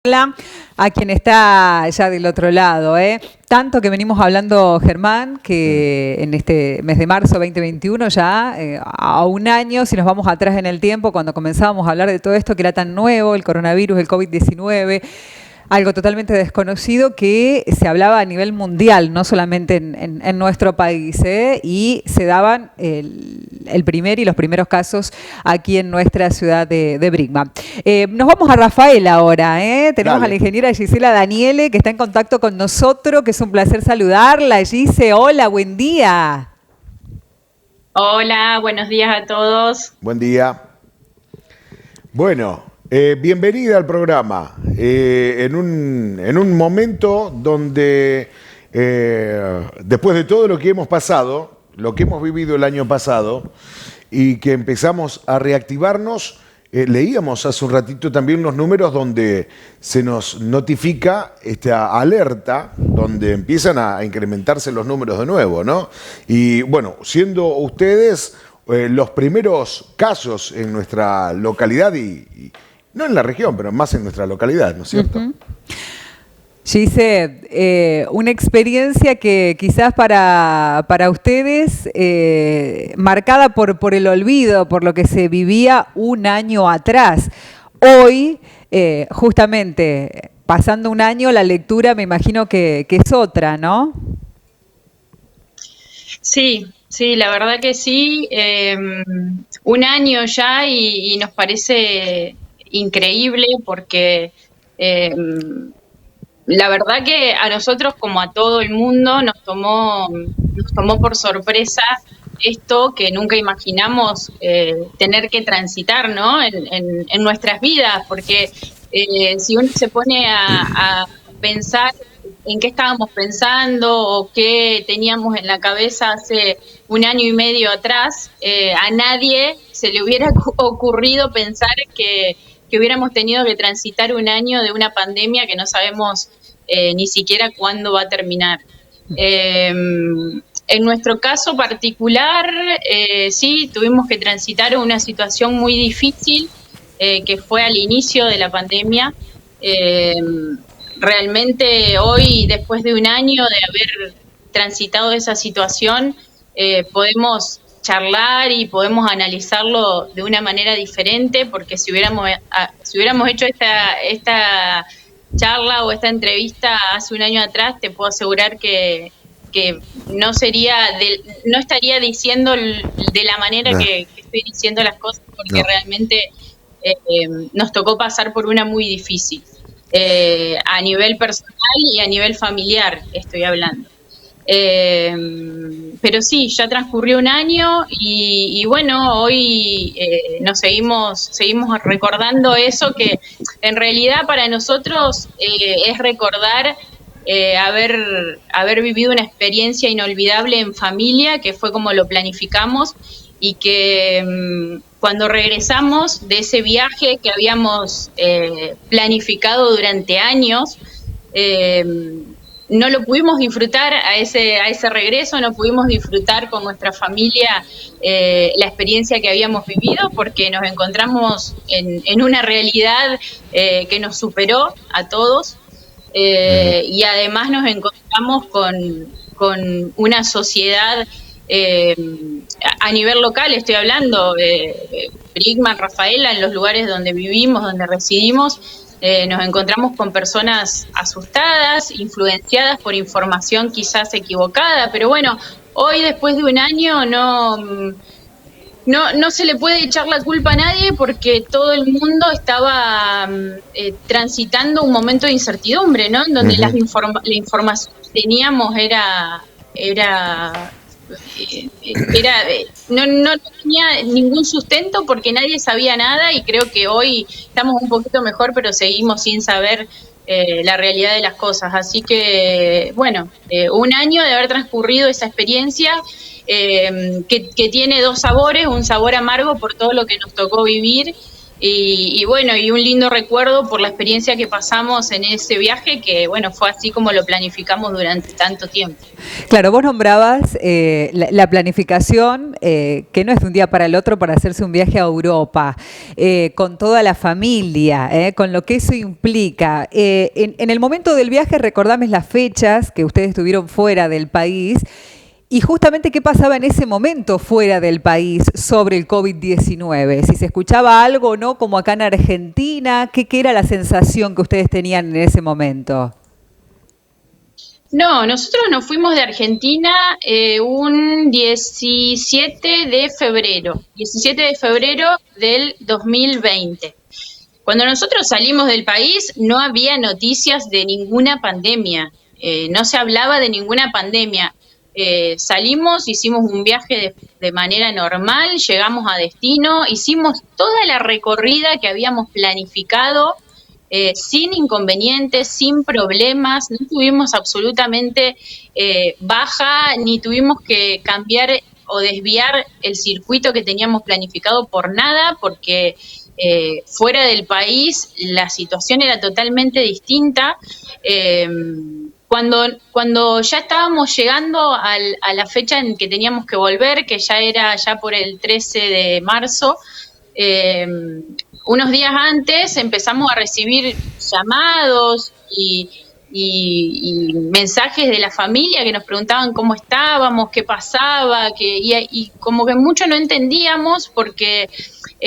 A quien está ya del otro lado, tanto que venimos hablando, Germán, que en este mes de marzo 2021 ya, a un año, si nos vamos atrás en el tiempo, cuando comenzábamos a hablar de todo esto que era tan nuevo, el coronavirus, el COVID-19, algo totalmente desconocido que se hablaba a nivel mundial, no solamente en nuestro país, y se daban el primer y los primeros casos aquí en nuestra ciudad de Brinkman. Nos vamos a Rafael ahora, tenemos Dale. a la ingeniera Gisela Daniele que está en contacto con nosotros, que es un placer saludarla. Gise, hola, buen día. Hola, buenos días a todos. Buen día. Bueno, bienvenida al programa. En un momento donde, después de todo lo que hemos pasado, lo que hemos vivido el año pasado, y que empezamos a reactivarnos, leíamos hace un ratito también los números donde se nos notifica esta alerta, donde empiezan a incrementarse los números de nuevo, ¿no? Y bueno, siendo ustedes los primeros casos en nuestra localidad y no en la región, pero más en nuestra localidad, ¿no es cierto? Uh-huh. Gise, una experiencia que quizás para ustedes marcada por el olvido, por lo que se vivía un año atrás. Hoy, justamente, pasando un año, la lectura me imagino que es otra, ¿no? Sí, la verdad que sí. Un año ya y nos parece increíble porque la verdad que a nosotros, como a todo el mundo, nos tomó por sorpresa esto que nunca imaginamos tener que transitar, ¿no? en nuestras vidas, porque si uno se pone a pensar en qué estábamos pensando o qué teníamos en la cabeza hace un año y medio atrás, a nadie se le hubiera ocurrido pensar que hubiéramos tenido que transitar un año de una pandemia que no sabemos ni siquiera cuándo va a terminar. En nuestro caso particular, sí, tuvimos que transitar una situación muy difícil que fue al inicio de la pandemia. Realmente hoy, después de un año de haber transitado esa situación, podemos charlar y podemos analizarlo de una manera diferente, porque si hubiéramos hecho esta charla o esta entrevista hace un año atrás, te puedo asegurar que no estaría diciendo de la manera que estoy diciendo las cosas, porque realmente nos tocó pasar por una muy difícil. A nivel personal y a nivel familiar estoy hablando. Pero sí, ya transcurrió un año y bueno, hoy nos seguimos recordando eso, que en realidad para nosotros es recordar haber vivido una experiencia inolvidable en familia, que fue como lo planificamos, y que cuando regresamos de ese viaje que habíamos planificado durante años, no lo pudimos disfrutar a ese regreso, no pudimos disfrutar con nuestra familia la experiencia que habíamos vivido, porque nos encontramos en una realidad que nos superó a todos, y además nos encontramos con una sociedad a nivel local, estoy hablando, Brinkman, Rafaela, en los lugares donde vivimos, donde residimos, nos encontramos con personas asustadas, influenciadas por información quizás equivocada, pero bueno, hoy después de un año no se le puede echar la culpa a nadie, porque todo el mundo estaba transitando un momento de incertidumbre, ¿no? En donde la información que teníamos no tenía ningún sustento, porque nadie sabía nada, y creo que hoy estamos un poquito mejor, pero seguimos sin saber la realidad de las cosas. Así que, bueno, un año de haber transcurrido esa experiencia que tiene dos sabores: un sabor amargo por todo lo que nos tocó vivir Y bueno, y un lindo recuerdo por la experiencia que pasamos en ese viaje, que bueno, fue así como lo planificamos durante tanto tiempo. Claro, vos nombrabas la planificación, que no es de un día para el otro para hacerse un viaje a Europa, con toda la familia, con lo que eso implica. En el momento del viaje, recordame las fechas que ustedes estuvieron fuera del país. Y justamente, ¿qué pasaba en ese momento fuera del país sobre el COVID-19? Si se escuchaba algo o no, como acá en Argentina, ¿qué era la sensación que ustedes tenían en ese momento? No, nosotros nos fuimos de Argentina un 17 de febrero, 17 de febrero del 2020. Cuando nosotros salimos del país no había noticias de ninguna pandemia, no se hablaba de ninguna pandemia. Salimos, hicimos un viaje de manera normal, llegamos a destino, hicimos toda la recorrida que habíamos planificado, sin inconvenientes, sin problemas, no tuvimos absolutamente baja, ni tuvimos que cambiar o desviar el circuito que teníamos planificado por nada, porque fuera del país la situación era totalmente distinta. Cuando ya estábamos llegando a la fecha en que teníamos que volver, que ya era ya por el 13 de marzo, unos días antes empezamos a recibir llamados y mensajes de la familia que nos preguntaban cómo estábamos, qué pasaba, y como que mucho no entendíamos porque,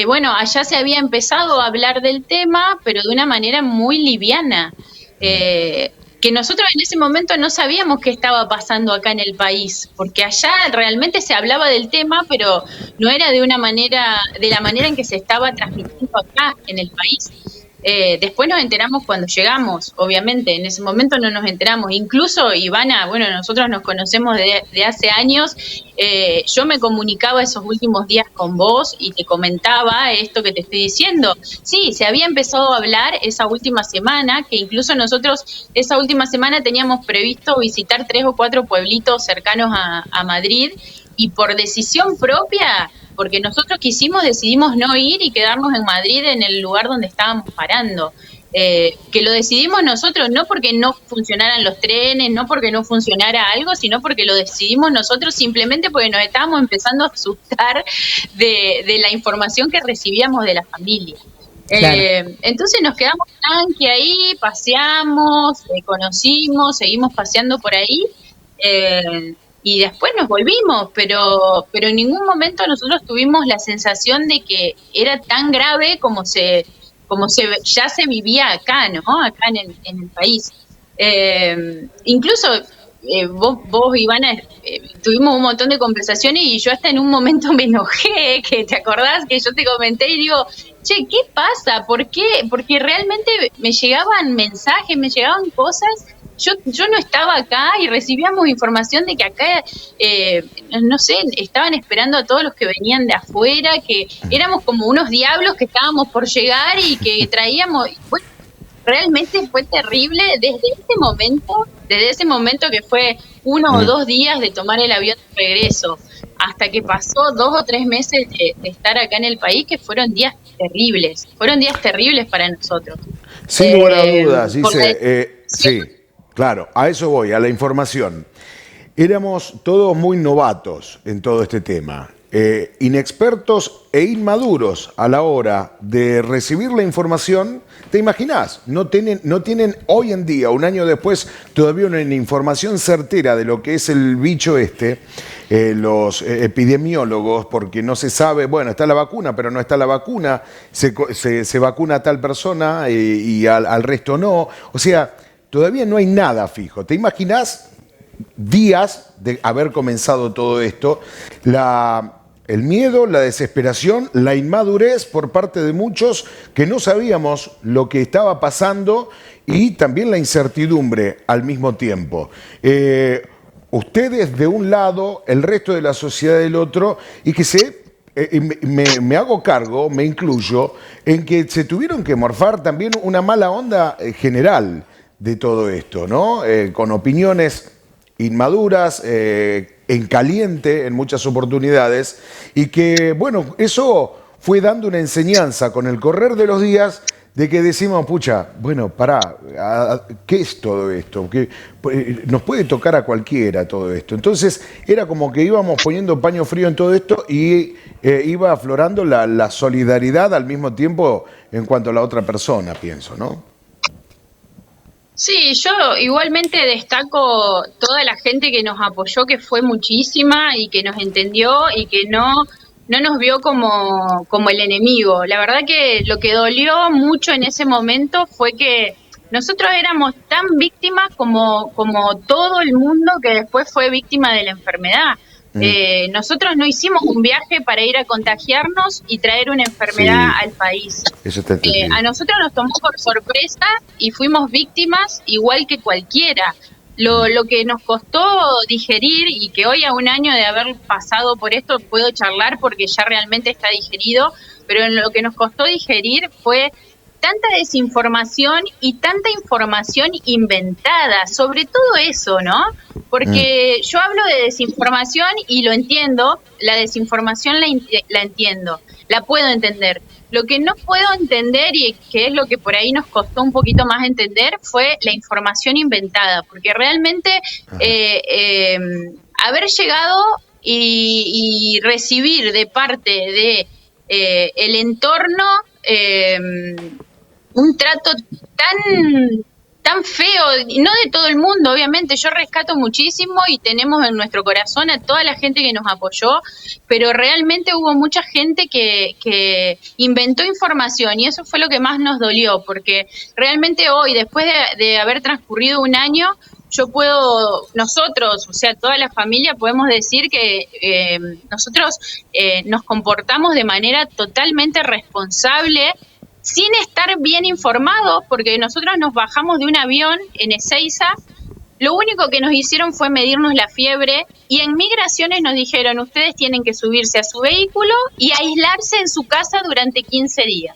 bueno, allá se había empezado a hablar del tema, pero de una manera muy liviana. Que nosotros en ese momento no sabíamos qué estaba pasando acá en el país, porque allá realmente se hablaba del tema, pero no era de la manera en que se estaba transmitiendo acá en el país. Después nos enteramos cuando llegamos, obviamente, en ese momento no nos enteramos. Incluso, Ivana, bueno, nosotros nos conocemos de hace años, yo me comunicaba esos últimos días con vos y te comentaba esto que te estoy diciendo. Sí, se había empezado a hablar esa última semana, que incluso nosotros esa última semana teníamos previsto visitar 3 o 4 pueblitos cercanos a Madrid, y por decisión propia, porque nosotros decidimos no ir y quedarnos en Madrid, en el lugar donde estábamos parando. Que lo decidimos nosotros, no porque no funcionaran los trenes, no porque no funcionara algo, sino porque lo decidimos nosotros simplemente porque nos estábamos empezando a asustar de la información que recibíamos de la familia. Claro. Entonces nos quedamos tranqui ahí, paseamos, conocimos, seguimos paseando por ahí, y después nos volvimos, pero en ningún momento nosotros tuvimos la sensación de que era tan grave como ya se vivía acá, ¿no? Acá en el país. Incluso vos, Ivana, tuvimos un montón de conversaciones y yo hasta en un momento me enojé, que te acordás que yo te comenté y digo, che, ¿qué pasa? ¿Por qué? Porque realmente me llegaban mensajes, me llegaban cosas. Yo no estaba acá y recibíamos información de que acá, no sé, estaban esperando a todos los que venían de afuera, que éramos como unos diablos que estábamos por llegar y que traíamos... Bueno, realmente fue terrible desde ese momento que fue 1 o 2 días de tomar el avión de regreso, hasta que pasó 2 o 3 meses de estar acá en el país, que fueron días terribles para nosotros. Sin lugar a dudas, dice, sí. Claro, a eso voy, a la información. Éramos todos muy novatos en todo este tema, inexpertos e inmaduros a la hora de recibir la información. ¿Te imaginás? No tienen hoy en día, un año después, todavía una información certera de lo que es el bicho los epidemiólogos, porque no se sabe, bueno, está la vacuna, pero no está la vacuna, se vacuna a tal persona y al resto no. O sea, todavía no hay nada fijo. ¿Te imaginás días de haber comenzado todo esto? El miedo, la desesperación, la inmadurez por parte de muchos que no sabíamos lo que estaba pasando, y también la incertidumbre al mismo tiempo. Ustedes de un lado, el resto de la sociedad del otro, y que me hago cargo, me incluyo, en que se tuvieron que morfar también una mala onda general de todo esto, ¿no? Con opiniones inmaduras, en caliente en muchas oportunidades, y que, bueno, eso fue dando una enseñanza con el correr de los días de que decimos, pucha, bueno, pará, ¿qué es todo esto? Que nos puede tocar a cualquiera todo esto. Entonces era como que íbamos poniendo paño frío en todo esto y iba aflorando la solidaridad al mismo tiempo en cuanto a la otra persona, pienso, ¿no? Sí, yo igualmente destaco toda la gente que nos apoyó, que fue muchísima y que nos entendió y que no nos vio como el enemigo. La verdad que lo que dolió mucho en ese momento fue que nosotros éramos tan víctimas como todo el mundo que después fue víctima de la enfermedad. Nosotros no hicimos un viaje para ir a contagiarnos y traer una enfermedad al país. Eso está A nosotros nos tomó por sorpresa y fuimos víctimas igual que cualquiera. Lo que nos costó digerir y que hoy a un año de haber pasado por esto puedo charlar porque ya realmente está digerido, pero en lo que nos costó digerir fue tanta desinformación y tanta información inventada, sobre todo eso, ¿no? Porque yo hablo de desinformación y lo entiendo, la desinformación la entiendo, la puedo entender. Lo que no puedo entender y que es lo que por ahí nos costó un poquito más entender fue la información inventada, porque realmente haber llegado y recibir de parte de el entorno un trato tan feo, y no de todo el mundo, obviamente, yo rescato muchísimo y tenemos en nuestro corazón a toda la gente que nos apoyó, pero realmente hubo mucha gente que inventó información y eso fue lo que más nos dolió, porque realmente hoy, después de haber transcurrido un año, nosotros, o sea, toda la familia, podemos decir que nosotros nos comportamos de manera totalmente responsable, sin estar bien informados, porque nosotros nos bajamos de un avión en Ezeiza, lo único que nos hicieron fue medirnos la fiebre y en migraciones nos dijeron, ustedes tienen que subirse a su vehículo y aislarse en su casa durante 15 días.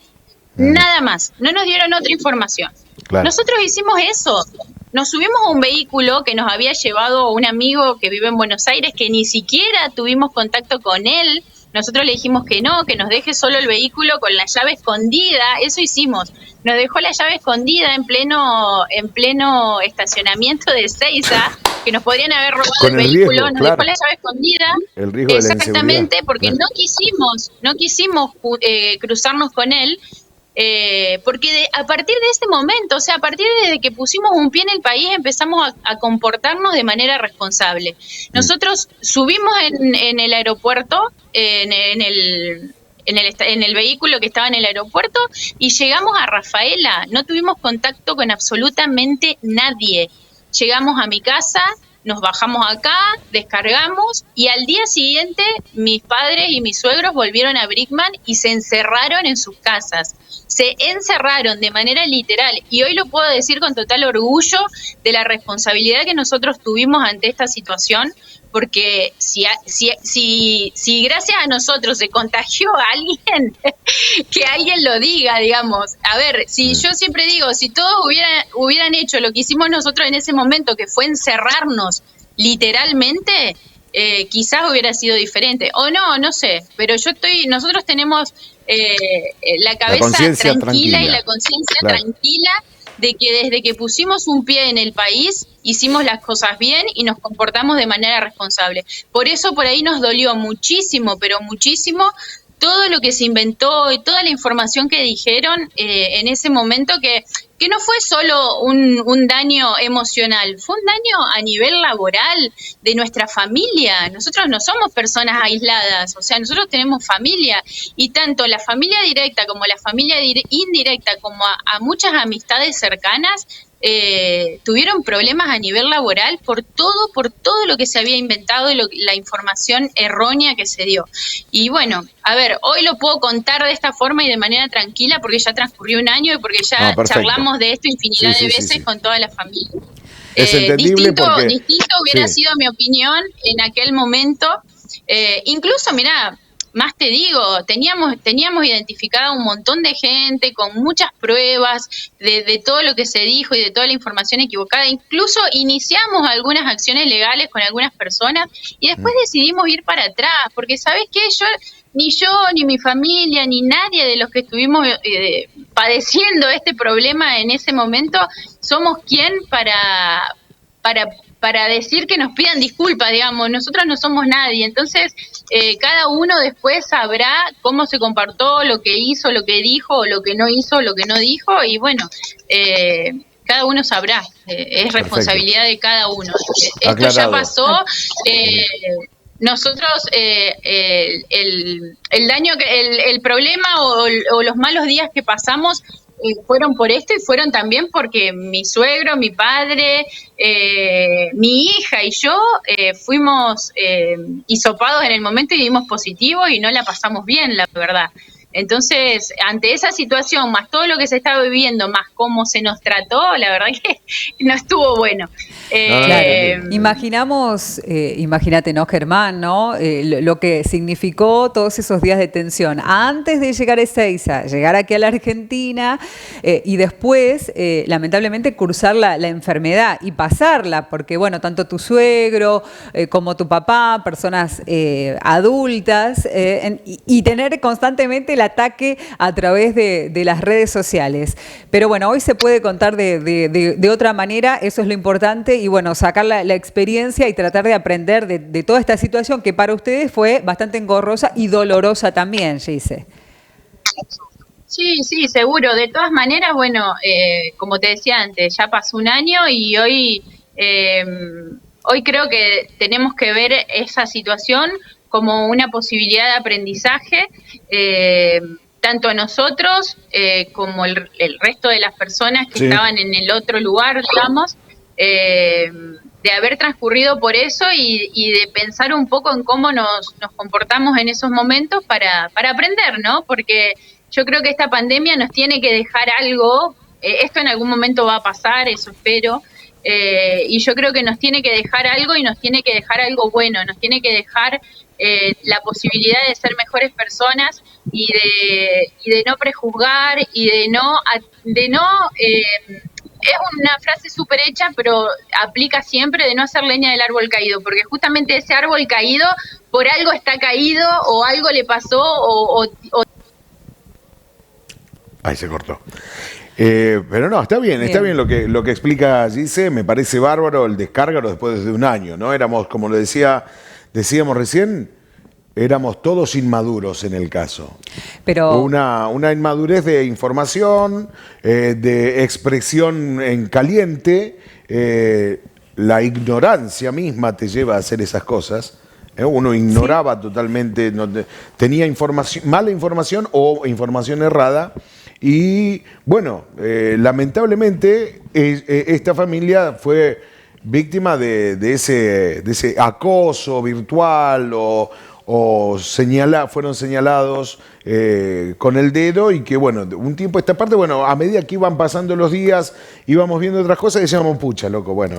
Nada más, no nos dieron otra información. Claro. Nosotros hicimos eso, nos subimos a un vehículo que nos había llevado un amigo que vive en Buenos Aires, que ni siquiera tuvimos contacto con él. Nosotros le dijimos que no, que nos deje solo el vehículo con la llave escondida, eso hicimos. Nos dejó la llave escondida en pleno estacionamiento de Ezeiza, que nos podrían haber robado el vehículo, riesgo, nos dejó la llave escondida. El riesgo exactamente, de la porque claro. no quisimos cruzarnos con él. Porque a partir de este momento, o sea, a partir de que pusimos un pie en el país, empezamos a comportarnos de manera responsable. Nosotros subimos en el aeropuerto, en el vehículo que estaba en el aeropuerto y llegamos a Rafaela. No tuvimos contacto con absolutamente nadie. Llegamos a mi casa, nos bajamos acá, descargamos y al día siguiente mis padres y mis suegros volvieron a Brickman y se encerraron en sus casas. Se encerraron de manera literal y hoy lo puedo decir con total orgullo de la responsabilidad que nosotros tuvimos ante esta situación, porque si gracias a nosotros se contagió a alguien, que alguien lo diga, digamos. A ver, si yo siempre digo, si todos hubieran hecho lo que hicimos nosotros en ese momento, que fue encerrarnos literalmente, quizás hubiera sido diferente. O no sé, pero nosotros tenemos la cabeza tranquila y la conciencia tranquila de que desde que pusimos un pie en el país hicimos las cosas bien y nos comportamos de manera responsable. Por eso por ahí nos dolió muchísimo, pero muchísimo, todo lo que se inventó y toda la información que dijeron en ese momento, que no fue solo un daño emocional, fue un daño a nivel laboral de nuestra familia. Nosotros no somos personas aisladas, o sea, nosotros tenemos familia y tanto la familia directa como la familia indirecta como a muchas amistades cercanas tuvieron problemas a nivel laboral por todo lo que se había inventado y la información errónea que se dio. Y bueno, a ver, hoy lo puedo contar de esta forma y de manera tranquila porque ya transcurrió un año y porque ya charlamos de esto infinidad de veces con toda la familia. Es entendible distinto hubiera sido mi opinión en aquel momento. Incluso, mirá, más te digo, teníamos identificada un montón de gente con muchas pruebas de todo lo que se dijo y de toda la información equivocada. Incluso iniciamos algunas acciones legales con algunas personas y después decidimos ir para atrás, porque ¿sabes qué? Yo, ni mi familia, ni nadie de los que estuvimos padeciendo este problema en ese momento, somos quien para decir que nos pidan disculpas, digamos. Nosotros no somos nadie. Entonces, cada uno después sabrá cómo se comportó, lo que hizo, lo que dijo, o lo que no hizo, lo que no dijo, y bueno, cada uno sabrá. Es responsabilidad de cada uno. Esto Aclarado. ya pasó. Nosotros el daño el problema o los malos días que pasamos fueron por esto y fueron también porque mi suegro, mi padre, mi hija y yo fuimos hisopados en el momento y dimos positivo y no la pasamos bien, la verdad. Entonces, ante esa situación, más todo lo que se estaba viviendo, más cómo se nos trató, la verdad que no estuvo bueno. Claro. Imagínate, ¿no, Germán, ¿no? Lo que significó todos esos días de tensión antes de llegar a Ezeiza, llegar aquí a la Argentina y después, lamentablemente, cursar la enfermedad y pasarla, porque, bueno, tanto tu suegro como tu papá, personas adultas, y tener constantemente el ataque a través de las redes sociales. Pero bueno, hoy se puede contar de otra manera, eso es lo importante, y bueno, sacar la experiencia y tratar de aprender de toda esta situación que para ustedes fue bastante engorrosa y dolorosa también, Gise. Sí, seguro. De todas maneras, bueno, como te decía antes, ya pasó un año y hoy creo que tenemos que ver esa situación como una posibilidad de aprendizaje, tanto a nosotros como el resto de las personas que estaban en el otro lugar, digamos, de haber transcurrido por eso y de pensar un poco en cómo nos comportamos en esos momentos para aprender, ¿no? Porque yo creo que esta pandemia nos tiene que dejar algo, esto en algún momento va a pasar, eso espero, y yo creo que nos tiene que dejar algo y nos tiene que dejar algo bueno, nos tiene que dejar la posibilidad de ser mejores personas y de no prejuzgar y de no es una frase súper hecha, pero aplica siempre, de no hacer leña del árbol caído, porque justamente ese árbol caído por algo está caído o algo le pasó o Ahí se cortó. Pero no, está bien lo que explica Gise, me parece bárbaro el descárgalo después de un año, ¿no? Éramos, como le decíamos recién, éramos todos inmaduros en el caso. Pero una inmadurez de información, de expresión en caliente, la ignorancia misma te lleva a hacer esas cosas. Uno ignoraba totalmente, tenía mala información o información errada. Y bueno, lamentablemente esta familia fue víctima de ese acoso virtual fueron señalados con el dedo y que bueno, un tiempo a esta parte, bueno, a medida que iban pasando los días, íbamos viendo otras cosas y decíamos, pucha, loco, bueno,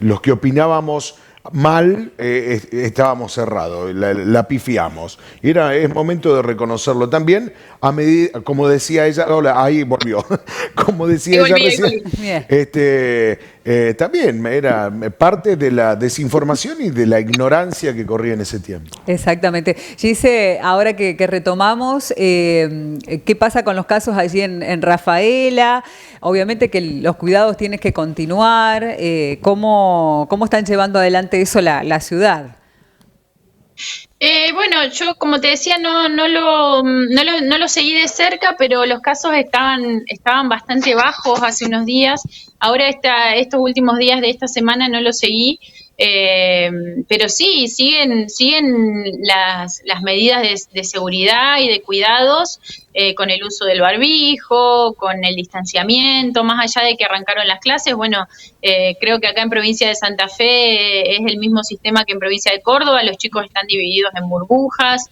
los que opinábamos mal, estábamos cerrados, la pifiamos. Es momento de reconocerlo también, a medida, como decía ella, hola, ahí volvió, como decía ella recién, también era parte de la desinformación y de la ignorancia que corría en ese tiempo. Exactamente. Gise, ahora que retomamos, ¿qué pasa con los casos allí en Rafaela? Obviamente que los cuidados tienen que continuar. ¿Cómo están llevando adelante eso la ciudad? Bueno, yo como te decía no lo seguí de cerca, pero los casos estaban bastante bajos hace unos días. Ahora estos últimos días de esta semana no lo seguí, pero sí, siguen las medidas de seguridad y de cuidados, con el uso del barbijo, con el distanciamiento, más allá de que arrancaron las clases. Bueno, creo que acá en provincia de Santa Fe es el mismo sistema que en provincia de Córdoba, los chicos están divididos en burbujas.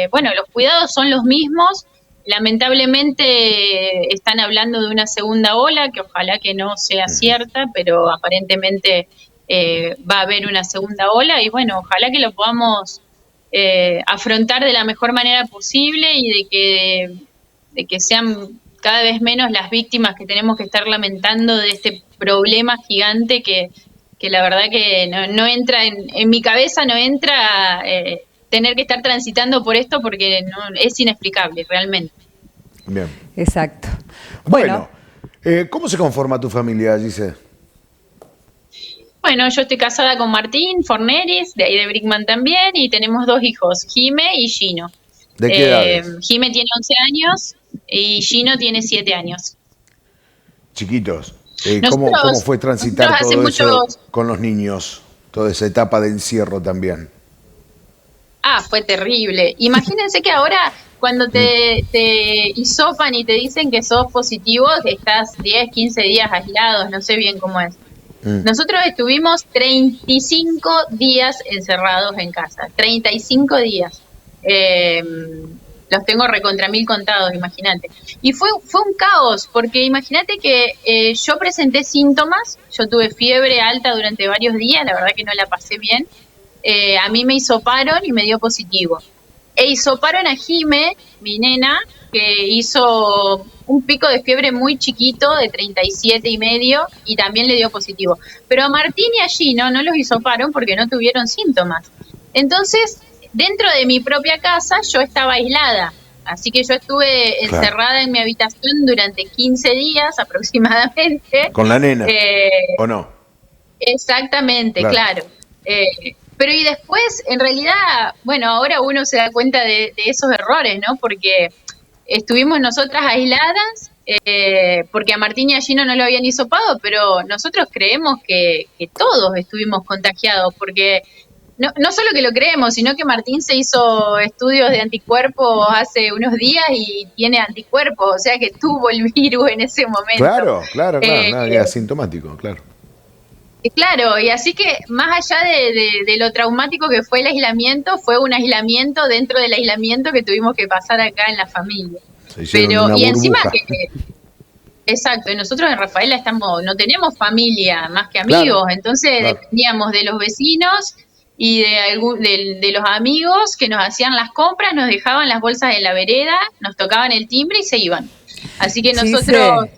Bueno, los cuidados son los mismos. Lamentablemente están hablando de una segunda ola, que ojalá que no sea cierta, pero aparentemente va a haber una segunda ola y bueno, ojalá que lo podamos afrontar de la mejor manera posible y de que sean cada vez menos las víctimas que tenemos que estar lamentando de este problema gigante que la verdad que no entra en mi cabeza, no entra tener que estar transitando por esto porque es inexplicable realmente. Bien. Exacto. Bueno, ¿cómo se conforma tu familia, Gise? Bueno, yo estoy casada con Martín Forneris, de ahí de Brickman también, y tenemos 2 hijos, Jime y Gino. ¿De qué edades? Jime tiene 11 años y Gino tiene 7 años. Chiquitos. ¿Cómo fue transitar todo eso con los niños? Toda esa etapa de encierro también. Fue terrible. Imagínense que ahora cuando te hisopan y te dicen que sos positivo, que estás 10, 15 días aislados, no sé bien cómo es. Nosotros estuvimos 35 días encerrados en casa, 35 días. Los tengo recontra 1000 contados, imagínate. Y fue un caos, porque imagínate que yo presenté síntomas, yo tuve fiebre alta durante varios días, la verdad que no la pasé bien. A mí me hisoparon y me dio positivo. E hisoparon a Jime, mi nena, que hizo un pico de fiebre muy chiquito, de 37,5, y también le dio positivo. Pero a Martín y a Gino no los hisoparon porque no tuvieron síntomas. Entonces, dentro de mi propia casa, yo estaba aislada. Así que yo estuve encerrada en mi habitación durante 15 días aproximadamente. ¿Con la nena? ¿O no? Exactamente, claro. Pero y después, en realidad, bueno, ahora uno se da cuenta de esos errores, ¿no? Porque estuvimos nosotras aisladas, porque a Martín y a Gino no lo habían hisopado, pero nosotros creemos que todos estuvimos contagiados, porque no solo que lo creemos, sino que Martín se hizo estudios de anticuerpos hace unos días y tiene anticuerpos, o sea que tuvo el virus en ese momento. Claro, nada, que asintomático, claro. Claro, y así que más allá de lo traumático que fue el aislamiento, fue un aislamiento dentro del aislamiento que tuvimos que pasar acá en la familia. Pero y encima exacto, y nosotros en Rafaela no tenemos familia más que amigos, entonces dependíamos de los vecinos y de los amigos que nos hacían las compras, nos dejaban las bolsas en la vereda, nos tocaban el timbre y se iban. Así que nosotros...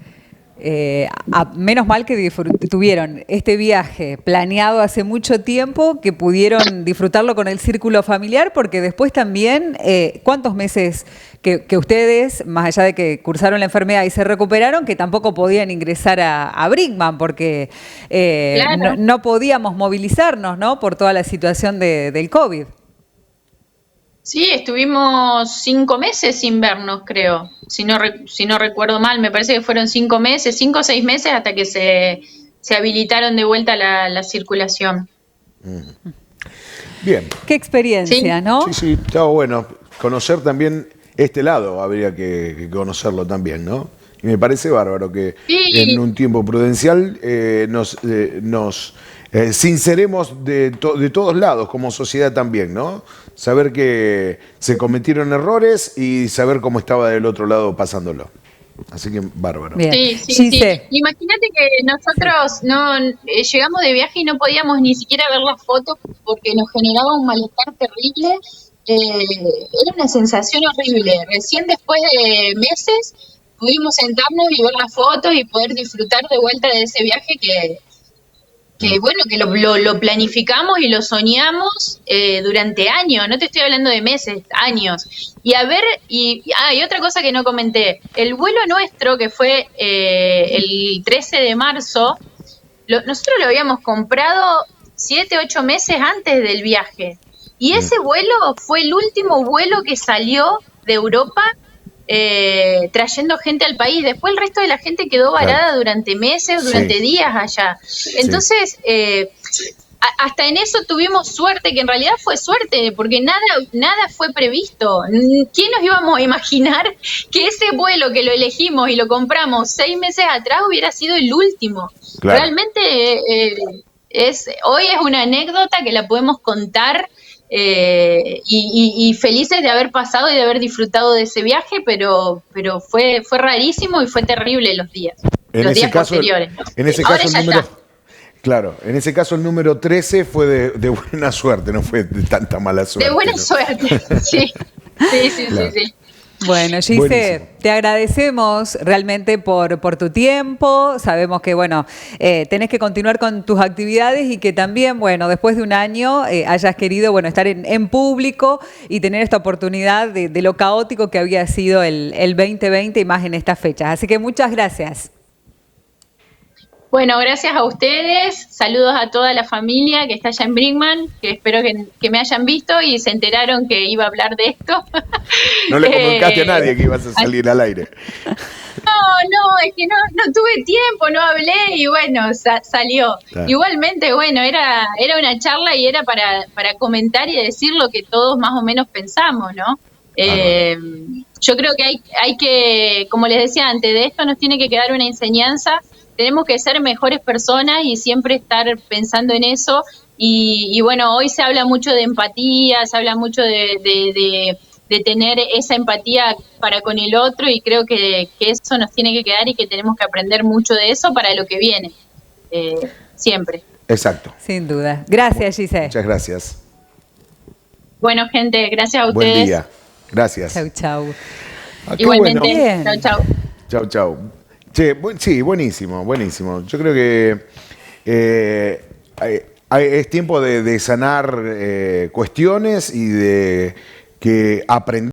menos mal que tuvieron este viaje planeado hace mucho tiempo, que pudieron disfrutarlo con el círculo familiar, porque después también, ¿cuántos meses que ustedes, más allá de que cursaron la enfermedad y se recuperaron, que tampoco podían ingresar a Brickman, porque no podíamos movilizarnos, ¿no? Por toda la situación del COVID. Sí, estuvimos 5 meses sin vernos, creo. Si no recuerdo mal, me parece que fueron 5 meses, 5 o 6 meses hasta que se habilitaron de vuelta la circulación. Bien. Qué experiencia, ¿no? Sí, estaba bueno. Conocer también este lado, habría que conocerlo también, ¿no? Y me parece bárbaro que en un tiempo prudencial nos sinceremos de todos lados, como sociedad también, ¿no? Saber que se cometieron errores y saber cómo estaba del otro lado pasándolo. Así que bárbaro. Bien. Sí. Imagínate que nosotros llegamos de viaje y no podíamos ni siquiera ver las fotos porque nos generaba un malestar terrible. Era una sensación horrible. Recién después de meses pudimos sentarnos y ver las fotos y poder disfrutar de vuelta de ese viaje que lo planificamos y lo soñamos durante años, no te estoy hablando de meses, años. Y otra cosa que no comenté, el vuelo nuestro, que fue el 13 de marzo, nosotros lo habíamos comprado 7, 8 meses antes del viaje. Y ese vuelo fue el último vuelo que salió de Europa trayendo gente al país. Después el resto de la gente quedó varada durante meses, durante días allá. Entonces, hasta en eso tuvimos suerte, que en realidad fue suerte, porque nada fue previsto. ¿Quién nos íbamos a imaginar que ese vuelo que lo elegimos y lo compramos 6 meses atrás hubiera sido el último? Claro. Realmente hoy es una anécdota que la podemos contar. Y felices de haber pasado y de haber disfrutado de ese viaje, pero fue rarísimo y fue terrible los días posteriores, ¿no? En ese caso Claro, en ese caso el número 13 fue de buena suerte, no fue de tanta mala suerte. De buena ¿no? suerte, sí. Sí. Bueno, Gise, Buenísimo. te agradecemos realmente por tu tiempo. Sabemos que, bueno, tenés que continuar con tus actividades y que también, bueno, después de un año hayas querido, bueno, estar en público y tener esta oportunidad de lo caótico que había sido el 2020 y más en estas fechas. Así que muchas gracias. Bueno, gracias a ustedes, saludos a toda la familia que está allá en Brinkman, que espero que me hayan visto y se enteraron que iba a hablar de esto. No le comunicaste a nadie que ibas a salir al aire. No, es que no tuve tiempo, no hablé y bueno, salió. Claro. Igualmente, bueno, era una charla y era para comentar y decir lo que todos más o menos pensamos, ¿no? Yo creo que hay que, como les decía antes, de esto nos tiene que quedar una enseñanza. Tenemos que ser mejores personas y siempre estar pensando en eso. Y bueno, hoy se habla mucho de empatía, se habla mucho de tener esa empatía para con el otro y creo que eso nos tiene que quedar y que tenemos que aprender mucho de eso para lo que viene, siempre. Exacto. Sin duda. Gracias, Gise. Muchas gracias. Bueno, gente, gracias a ustedes. Buen día. Gracias. Chau, chau. Ah, qué Igualmente, bueno. chau. Chau, chau. Che, sí, buenísimo, buenísimo. Yo creo que es tiempo de sanar cuestiones y de que aprender.